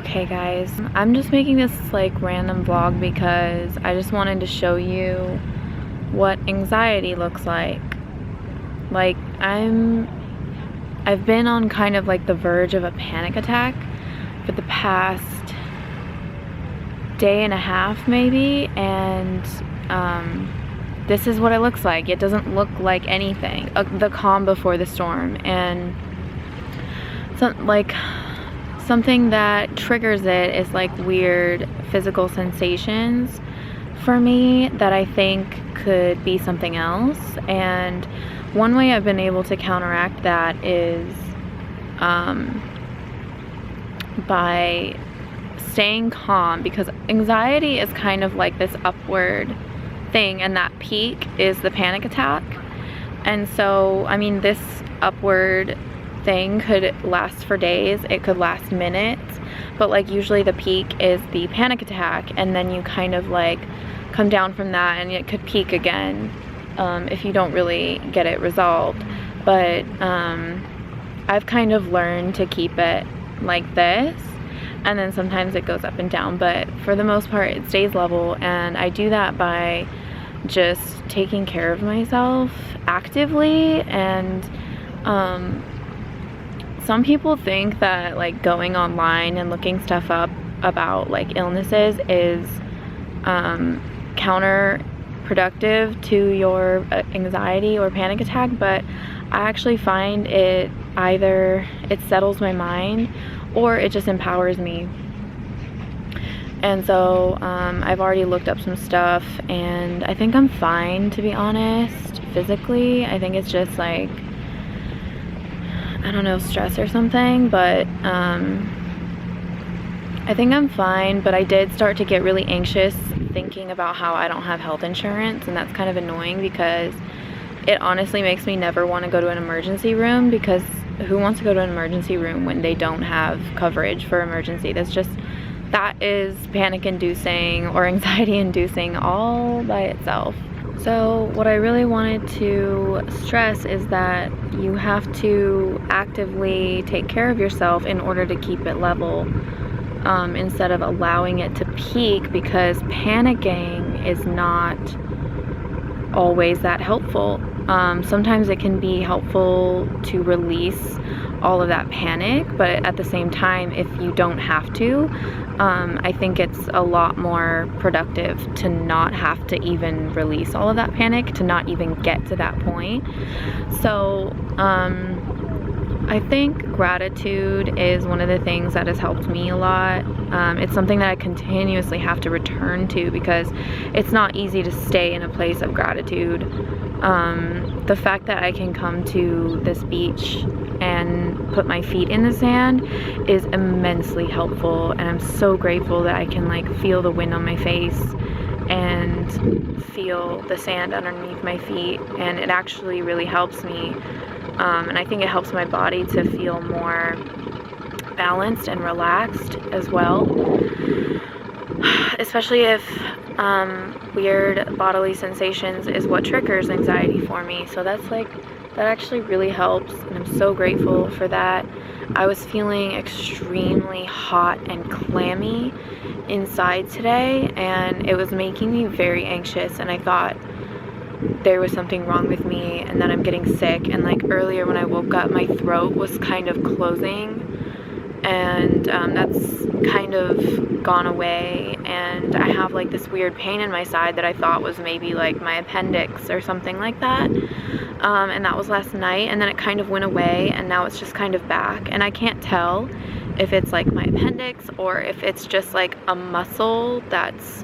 Okay guys, I'm just making this like random vlog because I just wanted to show you what anxiety looks like. Like I've been on kind of like the verge of a panic attack for the past day and a half maybe, and this is what it looks like. It doesn't look like anything. The calm before the storm, and something that triggers it is like weird physical sensations for me that I think could be something else. And one way I've been able to counteract that is by staying calm, because anxiety is kind of like this upward thing, and that peak is the panic attack. And so, I mean, this upward thing could last for days, it could last minutes, but like usually the peak is the panic attack, and then you kind of like come down from that, and it could peak again if you don't really get it resolved. But I've kind of learned to keep it like this, and then sometimes it goes up and down, but for the most part it stays level. And I do that by just taking care of myself actively. And some people think that like going online and looking stuff up about like illnesses is counterproductive to your anxiety or panic attack, but I actually find it either it settles my mind or it just empowers me. And so I've already looked up some stuff, and I think I'm fine, to be honest. Physically, I think it's just like, I don't know, stress or something, but I think I'm fine. But I did start to get really anxious thinking about how I don't have health insurance, and that's kind of annoying because it honestly makes me never want to go to an emergency room, because who wants to go to an emergency room when they don't have coverage for emergency? That is panic inducing or anxiety inducing all by itself. So what I really wanted to stress is that you have to actively take care of yourself in order to keep it level, instead of allowing it to peak, because panicking is not always that helpful. Sometimes it can be helpful to release all of that panic, but at the same time, if you don't have to, I think it's a lot more productive to not have to even release all of that panic, to not even get to that point. So I think gratitude is one of the things that has helped me a lot. It's something that I continuously have to return to, because it's not easy to stay in a place of gratitude. The fact that I can come to this beach and put my feet in the sand is immensely helpful, and I'm so grateful that I can like feel the wind on my face and feel the sand underneath my feet, and it actually really helps me. And I think it helps my body to feel more balanced and relaxed as well, especially if weird bodily sensations is what triggers anxiety for me. So that actually really helps, and I'm so grateful for that. I was feeling extremely hot and clammy inside today, and it was making me very anxious, and I thought there was something wrong with me and that I'm getting sick. And like earlier when I woke up, my throat was kind of closing, and that's kind of gone away, and I have like this weird pain in my side that I thought was maybe like my appendix or something like that, and that was last night, and then it kind of went away, and now it's just kind of back, and I can't tell if it's like my appendix or if it's just like a muscle that's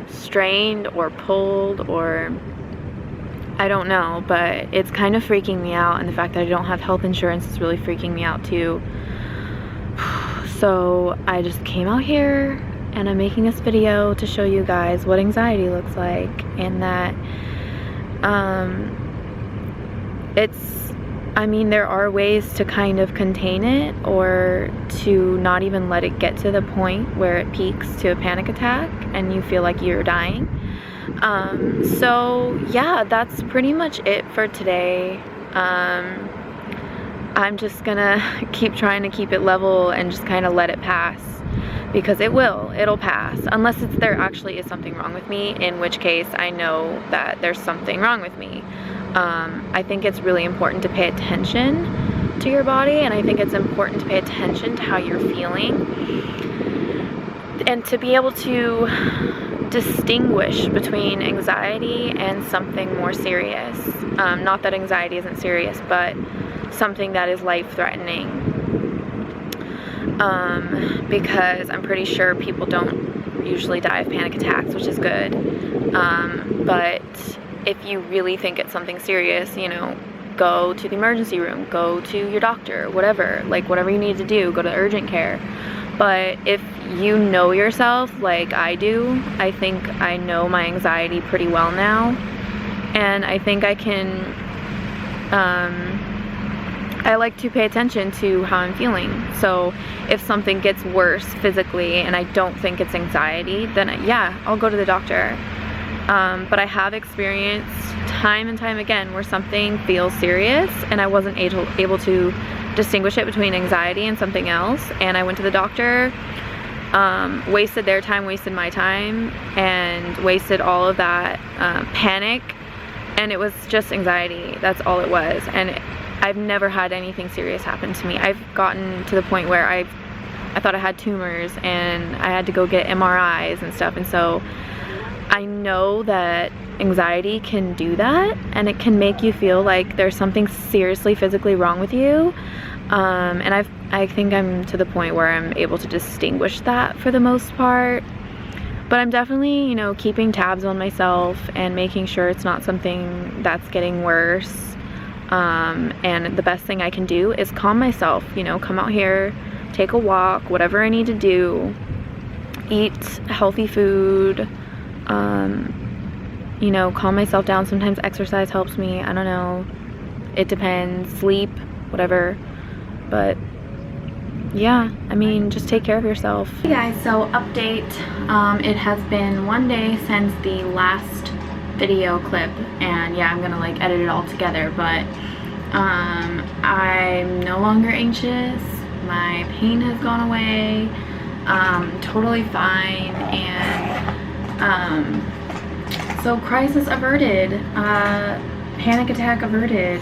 strained or pulled, or I don't know, but it's kind of freaking me out, and the fact that I don't have health insurance is really freaking me out too. So I just came out here and I'm making this video to show you guys what anxiety looks like, and that I mean, there are ways to kind of contain it, or to not even let it get to the point where it peaks to a panic attack and you feel like you're dying. So yeah, that's pretty much it for today. I'm just gonna keep trying to keep it level and just kind of let it pass, because it'll pass, unless there actually is something wrong with me, in which case I know that there's something wrong with me. I think it's really important to pay attention to your body, and I think it's important to pay attention to how you're feeling, and to be able to distinguish between anxiety and something more serious. Not that anxiety isn't serious, but something that is life-threatening. Because I'm pretty sure people don't usually die of panic attacks, which is good. But if you really think it's something serious, you know, go to the emergency room, go to your doctor, whatever, like whatever you need to do, go to urgent care. But if you know yourself like I do, I think I know my anxiety pretty well now, and I think I can, I like to pay attention to how I'm feeling. So if something gets worse physically and I don't think it's anxiety, then yeah, I'll go to the doctor. But I have experienced time and time again where something feels serious and I wasn't able to distinguish it between anxiety and something else, and I went to the doctor, wasted their time, wasted my time, and wasted all of that panic, and it was just anxiety. That's all it was. And I've never had anything serious happen to me. I've gotten to the point where I thought I had tumors and I had to go get MRIs and stuff, and so I know that anxiety can do that, and it can make you feel like there's something seriously physically wrong with you. And I think I'm to the point where I'm able to distinguish that for the most part. But I'm definitely, you know, keeping tabs on myself and making sure it's not something that's getting worse. And the best thing I can do is calm myself, you know, come out here, take a walk, whatever I need to do, eat healthy food, you know, calm myself down. Sometimes exercise helps me, I don't know, it depends, sleep, whatever. But yeah, I mean, just take care of yourself. Hey guys, so update, it has been 1 day since the last video clip, and yeah, I'm gonna like edit it all together, but I'm no longer anxious, my pain has gone away, totally fine, and so crisis averted, panic attack averted.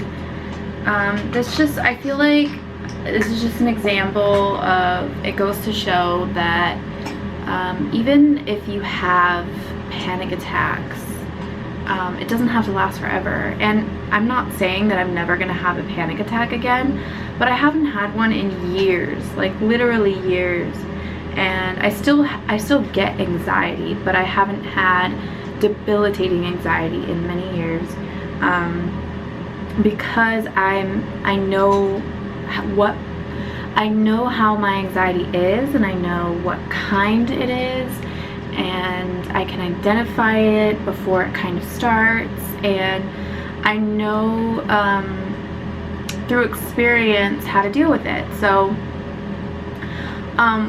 I feel like this is just an example of, it goes to show that even if you have panic attacks, it doesn't have to last forever. And I'm not saying that I'm never gonna have a panic attack again, but I haven't had one in years, like literally years. And I still get anxiety, but I haven't had debilitating anxiety in many years, because I know how my anxiety is, and I know what kind it is, and I can identify it before it kind of starts, and I know through experience how to deal with it. So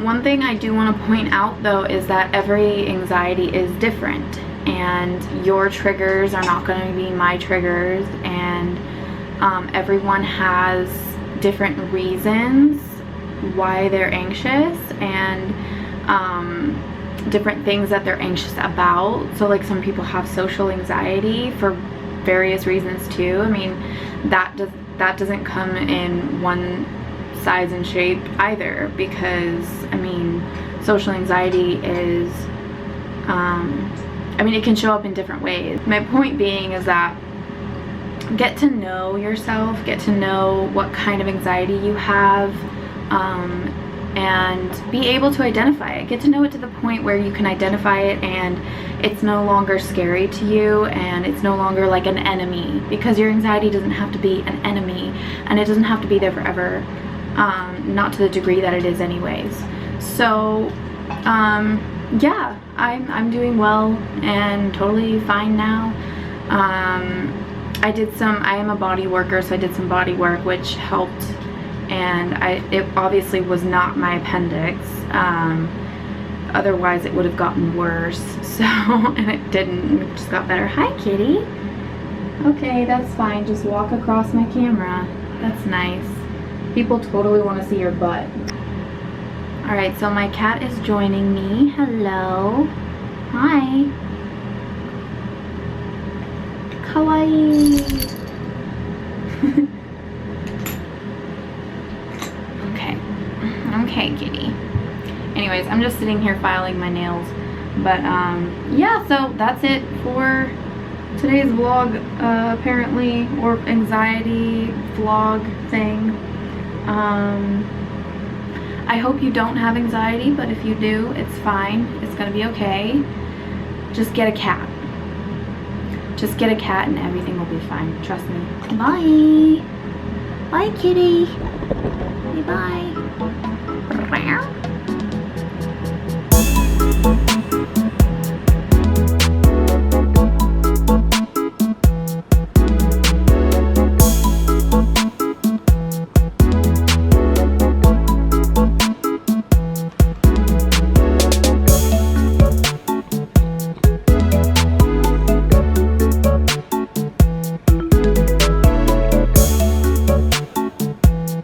one thing I do want to point out though is that every anxiety is different, and your triggers are not going to be my triggers, and everyone has different reasons why they're anxious, and different things that they're anxious about. So like some people have social anxiety for various reasons too. I mean, that doesn't come in one size and shape either, because I mean, social anxiety is I mean, it can show up in different ways. My point being is that get to know yourself, get to know what kind of anxiety you have, and be able to identify it. Get to know it to the point where you can identify it and it's no longer scary to you, and it's no longer like an enemy, because your anxiety doesn't have to be an enemy, and it doesn't have to be there forever, not to the degree that it is anyways. So yeah, I'm doing well and totally fine now. I am a body worker, so I did some body work, which helped, and it obviously was not my appendix, otherwise it would have gotten worse. So, and it didn't, it just got better. Hi kitty. Okay, that's fine, just walk across my camera, that's nice. People totally want to see your butt. Alright, so my cat is joining me. Hello. Hi. Kawaii. Okay, kitty. Anyways, I'm just sitting here filing my nails. But, yeah, so that's it for today's vlog, apparently, or anxiety vlog thing. I hope you don't have anxiety, but if you do, it's fine. It's gonna be okay. Just get a cat. Just get a cat and everything will be fine. Trust me. Bye. Bye, kitty. Bye-bye.